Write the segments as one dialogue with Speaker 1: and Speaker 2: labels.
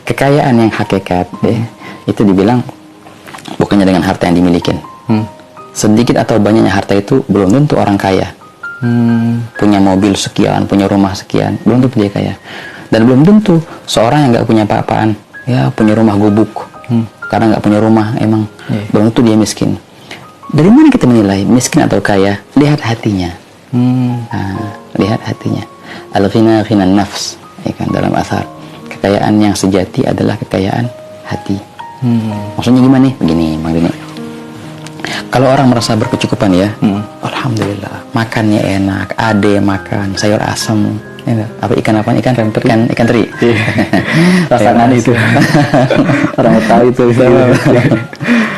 Speaker 1: kekayaan yang hakikat itu dibilang bukannya dengan harta yang dimiliki. Sedikit atau banyaknya harta itu belum tentu orang kaya. Punya mobil sekian, punya rumah sekian, belum tentu dia kaya. Dan belum tentu seorang yang nggak punya apa-apaan, ya punya rumah gubuk, karena nggak punya rumah, emang belum tentu dia miskin. Dari mana kita menilai miskin atau kaya? Lihat hatinya. Lihat hatinya. Al-ghina ghinan nafs, ya kan, dalam asar. Kekayaan yang sejati adalah kekayaan hati. Maksudnya gimana nih? Begini, Bang Dini. Kalau orang merasa berkecukupan ya, alhamdulillah, makannya enak, ade makan sayur asam, ya, apa ikan apa? Ikan teri.
Speaker 2: Pasangan itu. Orang tahu itu.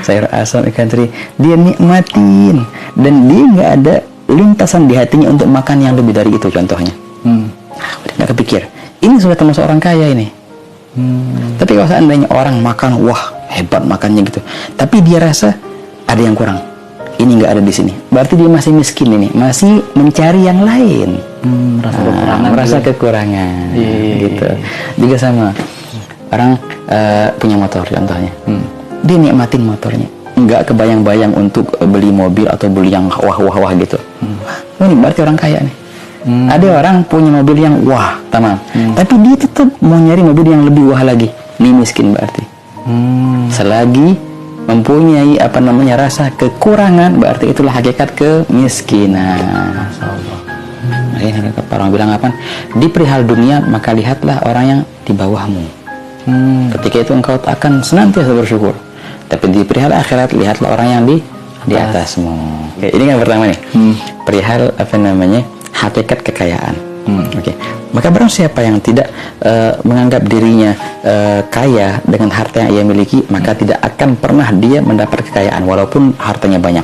Speaker 1: Sayur asam, ikan teri, dia nikmatin dan dia nggak ada lintasan di hatinya untuk makan yang lebih dari itu, contohnya. Udah nggak kepikir. Ini sudah termasuk orang kaya ini. Tapi kalau seandainya orang makan, wah hebat makannya gitu, tapi dia rasa ada yang kurang, ini nggak ada di sini, berarti dia masih miskin ini, masih mencari yang lain. Merasa kekurangan gitu. Juga sama orang punya motor contohnya, dia nikmatin motornya, nggak kebayang-bayang untuk beli mobil atau beli yang wah gitu. Ini berarti orang kaya nih. Ada orang punya mobil yang wah tamam, tapi dia tetap mau nyari mobil yang lebih wah lagi, ini miskin berarti. Selagi mempunyai rasa kekurangan, berarti itulah hakikat kemiskinan. Orang bilang apa? Di perihal dunia maka lihatlah orang yang di bawahmu. Ketika itu engkau akan senantiasa bersyukur. Tapi di perihal akhirat lihatlah orang yang di atasmu. Oke, ini yang pertama nih. Perihal hakikat kekayaan. Maka barang siapa yang tidak menganggap dirinya kaya dengan harta yang ia miliki, maka tidak akan pernah dia mendapat kekayaan walaupun hartanya banyak.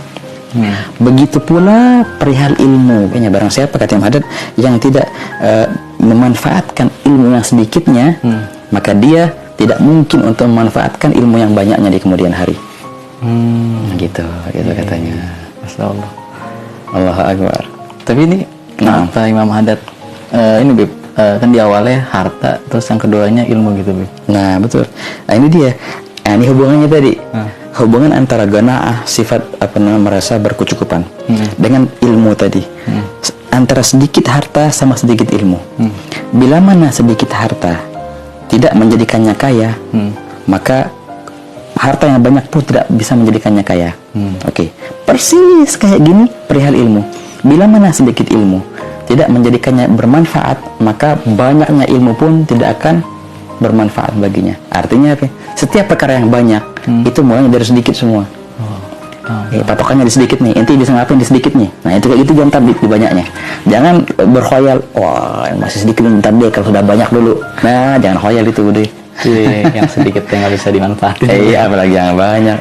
Speaker 1: Begitu pula perihal ilmu. Barang siapa, kata Imam Haddad, yang tidak memanfaatkan ilmu yang sedikitnya, maka dia tidak mungkin untuk memanfaatkan ilmu yang banyaknya di kemudian hari. Gitu katanya.
Speaker 2: Masyaallah.
Speaker 1: Allahu Akbar.
Speaker 2: Tapi ini kata Imam Haddad, ini Bib, kan di awalnya harta, terus yang keduanya ilmu gitu Bib.
Speaker 1: Nah betul. Nah ini dia. Nah, ini hubungannya tadi. Hubungan antara ghana'ah, sifat merasa berkecukupan, dengan ilmu tadi. Antara sedikit harta sama sedikit ilmu. Bila mana sedikit harta tidak menjadikannya kaya, maka harta yang banyak pun tidak bisa menjadikannya kaya. Persis kayak gini perihal ilmu. Bila mana sedikit ilmu tidak menjadikannya bermanfaat, maka banyaknya ilmu pun tidak akan bermanfaat baginya. Artinya apa? Setiap perkara yang banyak itu mulanya dari sedikit semua. Patokannya di sedikit nih, inti bisa ngapain di sedikit nih. Nah itu kayak gitu, jangan tabik di banyaknya. Jangan berkhayal, wah masih sedikit bentar deh kalau sudah banyak dulu. Nah jangan khayal itu deh.
Speaker 2: Yang sedikit yang nggak bisa dimanfaatin.
Speaker 1: Apalagi yang banyak.